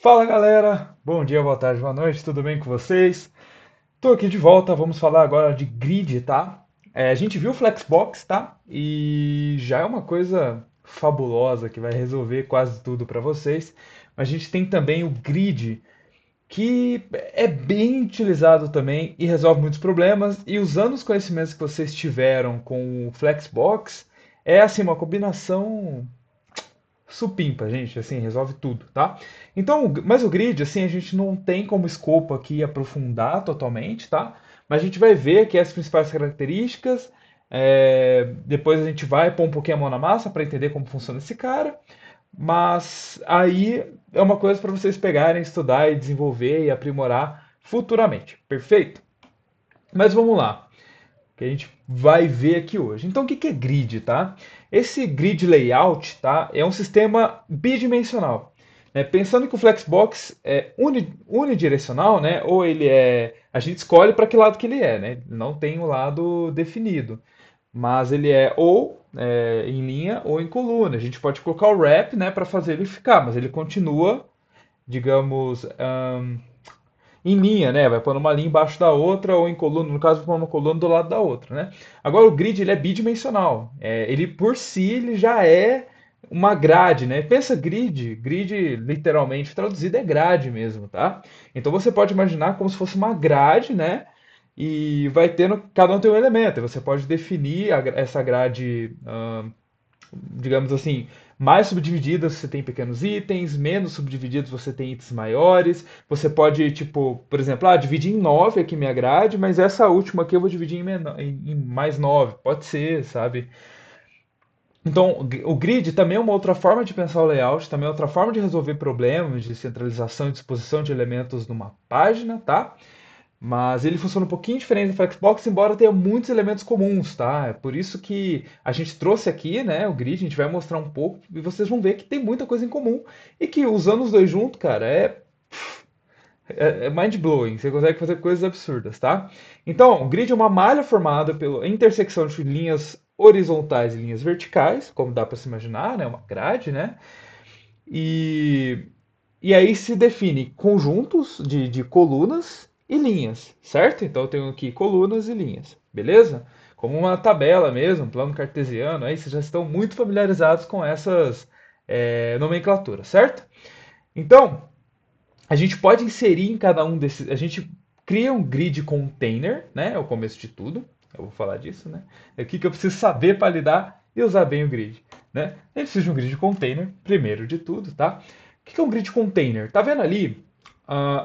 Fala galera, bom dia, boa tarde, boa noite, tudo bem com vocês? Tô aqui de volta, vamos falar agora de grid, tá? A gente viu o Flexbox, tá? E já é uma coisa fabulosa que vai resolver quase tudo para vocês. Mas a gente tem também o grid, que é bem utilizado também e resolve muitos problemas. E usando os conhecimentos que vocês tiveram com o Flexbox, é assim uma combinação supimpa, gente, assim, resolve tudo, tá? Então, mas o grid, assim, a gente não tem como escopo aqui aprofundar totalmente, tá? Mas a gente vai ver aqui as principais características, depois a gente vai pôr um pouquinho a mão na massa para entender como funciona esse cara, mas aí é uma coisa para vocês pegarem, estudar e desenvolver e aprimorar futuramente, perfeito? Mas vamos lá que a gente vai ver aqui hoje. Então, o que é grid, tá? Esse grid layout, tá, é um sistema bidimensional. Né? Pensando que o Flexbox é unidirecional, né? Ou ele é, a gente escolhe para que lado que ele é, né? Não tem um lado definido, mas ele é ou em linha ou em coluna. A gente pode colocar o wrap, né, para fazer ele ficar, mas ele continua, digamos, em linha, né? Vai pôr uma linha embaixo da outra, ou em coluna, no caso, vai pôr uma coluna do lado da outra, né? Agora, o grid ele é bidimensional. Ele, por si, ele já é uma grade, né? Pensa grid literalmente traduzido é grade mesmo, tá? Então você pode imaginar como se fosse uma grade, né? E vai tendo, cada um tem um elemento. E você pode definir essa grade, digamos assim, mais subdivididas você tem pequenos itens, menos subdivididos você tem itens maiores. Você pode, tipo, por exemplo, dividir em 9 aqui minha grade, mas essa última aqui eu vou dividir em mais 9. Pode ser, sabe? Então, o grid também é uma outra forma de pensar o layout, também é outra forma de resolver problemas de centralização e disposição de elementos numa página, tá? Mas ele funciona um pouquinho diferente do Flexbox, embora tenha muitos elementos comuns, tá? É por isso que a gente trouxe aqui, né, o grid, a gente vai mostrar um pouco e vocês vão ver que tem muita coisa em comum e que usando os dois juntos, cara, é mind-blowing. Você consegue fazer coisas absurdas, tá? Então, o grid é uma malha formada pela intersecção de linhas horizontais e linhas verticais, como dá para se imaginar, né? Uma grade, né? E e aí se define conjuntos de colunas e linhas, certo? Então eu tenho aqui colunas e linhas, beleza? Como uma tabela mesmo, um plano cartesiano, aí vocês já estão muito familiarizados com essas nomenclaturas, certo? Então, a gente pode inserir em cada um desses. A gente cria um grid container, né? É o começo de tudo. Eu vou falar disso, né? É o que eu preciso saber para lidar e usar bem o grid, né? A gente precisa de um grid container, primeiro de tudo, tá? O que é um grid container? Tá vendo ali?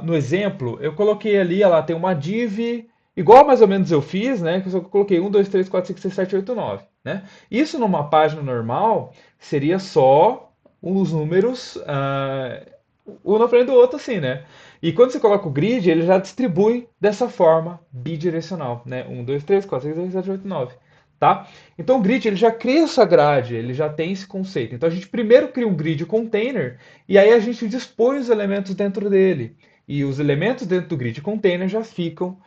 No exemplo, eu coloquei ali, ela tem uma div, igual mais ou menos eu fiz, né? Que eu só coloquei 1, 2, 3, 4, 5, 6, 7, 8, 9, né? Isso numa página normal seria só os números um na frente do outro, assim, né? E quando você coloca o grid, ele já distribui dessa forma bidirecional, né? 1, 2, 3, 4, 5, 6, 7, 8, 9, tá? Então o grid ele já cria essa grade, ele já tem esse conceito. Então a gente primeiro cria um grid container e aí a gente dispõe os elementos dentro dele. E os elementos dentro do grid container já ficam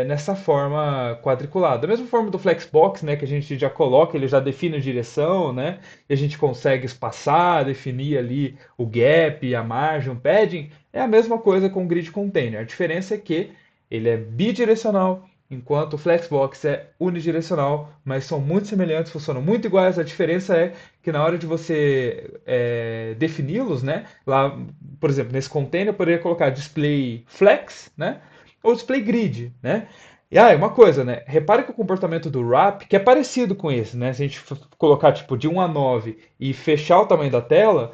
nessa forma quadriculada. Da mesma forma do Flexbox, né, que a gente já coloca, ele já define a direção, né, e a gente consegue espaçar, definir ali o gap, a margem, o padding, é a mesma coisa com o grid container. A diferença é que ele é bidirecional, enquanto o Flexbox é unidirecional, mas são muito semelhantes, funcionam muito iguais. A diferença é que na hora de você defini-los, né, lá, por exemplo, nesse container eu poderia colocar display flex, né, ou display grid, né? E uma coisa, né? Repare que o comportamento do wrap, que é parecido com esse, né? Se a gente colocar tipo de 1 a 9 e fechar o tamanho da tela,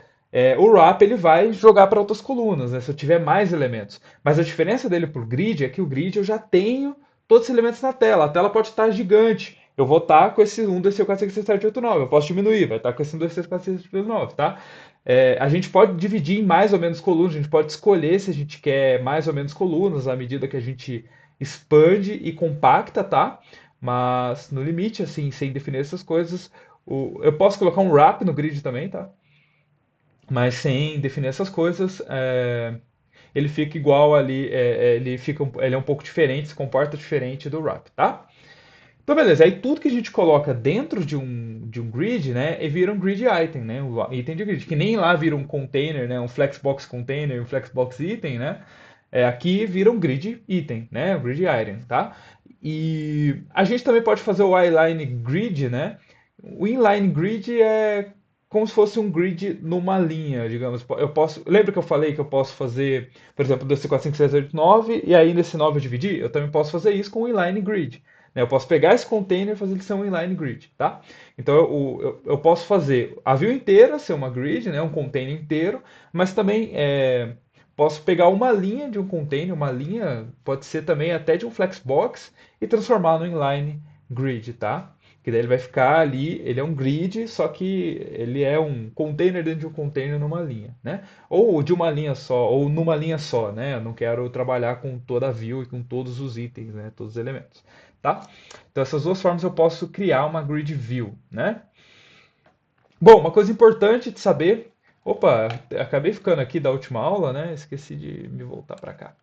o wrap ele vai jogar para outras colunas, né? Se eu tiver mais elementos. Mas a diferença dele para o grid é que o grid eu já tenho todos os elementos na tela. A tela pode estar gigante. Eu vou estar com esse 1, 2, 3, 4, 5, 6, 7, 8, 9. Eu posso diminuir, vai estar com esse 1, 2, 3, 4, 5, 6, 7, 8, 9, tá? A gente pode dividir em mais ou menos colunas, a gente pode escolher se a gente quer mais ou menos colunas à medida que a gente expande e compacta, tá? Mas no limite, assim, sem definir essas coisas, eu posso colocar um wrap no grid também, tá? Mas sem definir essas coisas, ele fica igual ali, ele é um pouco diferente, se comporta diferente do wrap, tá? Então, beleza. Aí tudo que a gente coloca dentro de um grid, né, e vira um grid item, né, um item de grid. Que nem lá vira um container, né, um flexbox container, um flexbox item, né. Aqui vira um grid item, né, um grid item, tá? E a gente também pode fazer o inline grid, né? O inline grid é como se fosse um grid numa linha, digamos. Eu posso, lembra que eu falei que eu posso fazer, por exemplo, desse 4, 5, 6, 8, 9 e aí nesse 9 eu dividir? Eu também posso fazer isso com o inline grid. Né? Eu posso pegar esse container e fazer ele ser um inline grid, tá? Então eu posso fazer a view inteira ser uma grid, né? Um container inteiro, mas também posso pegar uma linha de um container, uma linha, pode ser também até de um flexbox, e transformar no inline grid, tá? Que daí ele vai ficar ali, ele é um grid, só que ele é um container dentro de um container numa linha, né? Ou de uma linha só, ou numa linha só, né? Eu não quero trabalhar com toda a view e com todos os itens, né? Todos os elementos, tá? Então essas duas formas eu posso criar uma grid view, né? Bom, uma coisa importante de saber. Opa, acabei ficando aqui da última aula, né? Esqueci de me voltar para cá.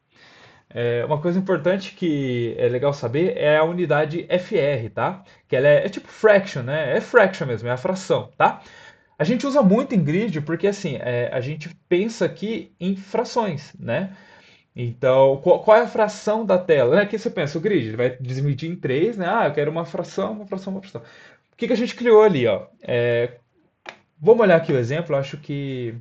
Uma coisa importante que é legal saber é a unidade FR, tá? Que ela é tipo fraction, né? É fraction mesmo, é a fração, tá? A gente usa muito em grid porque assim, a gente pensa aqui em frações, né? Então, qual é a fração da tela? Né? Aqui você pensa, o grid ele vai dividir em três, né? Ah, eu quero uma fração, uma fração, uma fração. O que que a gente criou ali, ó? Vamos olhar aqui o exemplo, acho que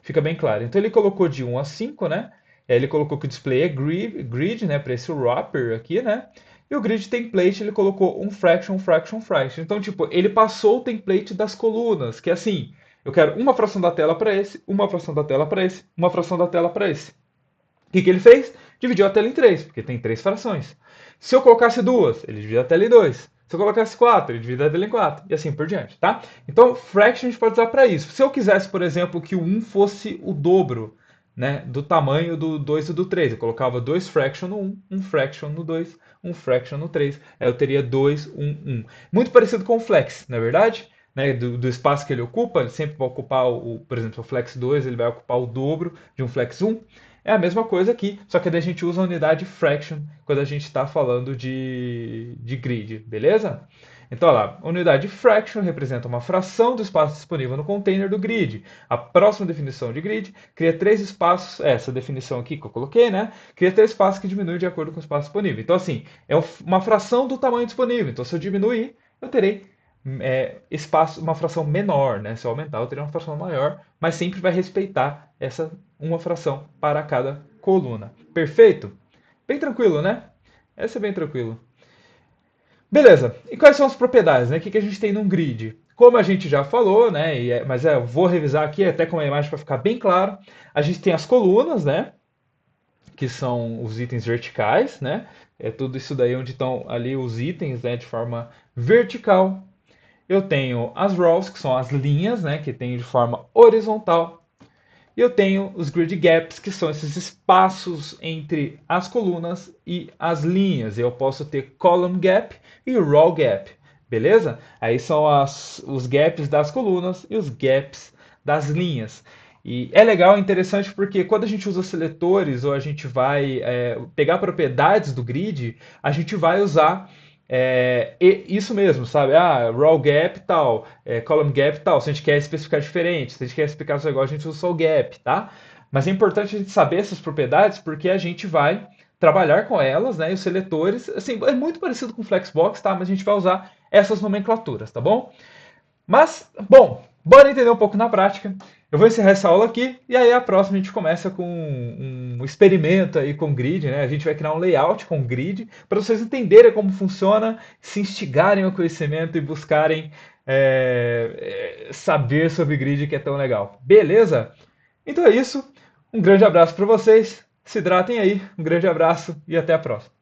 fica bem claro. Então ele colocou de 1 a 5, né? Ele colocou que o display é grid, né? Para esse wrapper aqui, né? E o grid template ele colocou um fraction, fraction, fraction. Então, tipo, ele passou o template das colunas, que é assim, eu quero uma fração da tela para esse, uma fração da tela para esse, uma fração da tela para esse. O que que ele fez? Dividiu a tela em três, porque tem três frações. Se eu colocasse duas, ele divide a tela em dois. Se eu colocasse quatro, ele divide a tela em quatro. E assim por diante, tá? Então, fraction a gente pode usar para isso. Se eu quisesse, por exemplo, que o 1 fosse o dobro, né, do tamanho do 2 e do 3, eu colocava 2 fraction no 1, um fraction no 2, um fraction no 3. Aí eu teria 2, 1, 1. Muito parecido com o flex, não é verdade? Né, do espaço que ele ocupa, ele sempre vai ocupar, por exemplo, o flex 2 ele vai ocupar o dobro de um flex 1. É a mesma coisa aqui, só que daí a gente usa a unidade fraction quando a gente está falando de grid, beleza? Então, olha lá, a unidade fraction representa uma fração do espaço disponível no container do grid. A próxima definição de grid cria três espaços, essa definição aqui que eu coloquei, né? Cria três espaços que diminuem de acordo com o espaço disponível. Então, assim, é uma fração do tamanho disponível. Então, se eu diminuir, eu terei espaço, uma fração menor, né? Se eu aumentar, eu terei uma fração maior, mas sempre vai respeitar essa uma fração para cada coluna. Perfeito? Bem tranquilo, né? Essa é bem tranquilo. Beleza. E quais são as propriedades, né? O que que a gente tem num grid? Como a gente já falou, né? Mas eu vou revisar aqui até com a imagem para ficar bem claro. A gente tem as colunas, né? Que são os itens verticais, né? É tudo isso daí onde estão ali os itens, né? De forma vertical. Eu tenho as rows, que são as linhas, né? Que tem de forma horizontal. E eu tenho os grid gaps, que são esses espaços entre as colunas e as linhas. Eu posso ter column gap e row gap, beleza? Aí são os gaps das colunas e os gaps das linhas. E é legal, interessante, porque quando a gente usa seletores ou a gente vai pegar propriedades do grid, a gente vai usar isso mesmo, sabe? Ah, raw gap tal, column gap tal. Se a gente quer especificar diferente, se a gente quer explicar o negócio, a gente usa só o gap, tá? Mas é importante a gente saber essas propriedades porque a gente vai trabalhar com elas, né? E os seletores, assim, é muito parecido com o Flexbox, tá? Mas a gente vai usar essas nomenclaturas, tá bom? Mas, bom, bora entender um pouco na prática. Eu vou encerrar essa aula aqui e aí a próxima a gente começa com um experimento aí com grid, né? A gente vai criar um layout com grid para vocês entenderem como funciona, se instigarem ao conhecimento e buscarem saber sobre grid que é tão legal. Beleza? Então é isso. Um grande abraço para vocês. Se hidratem aí. Um grande abraço e até a próxima.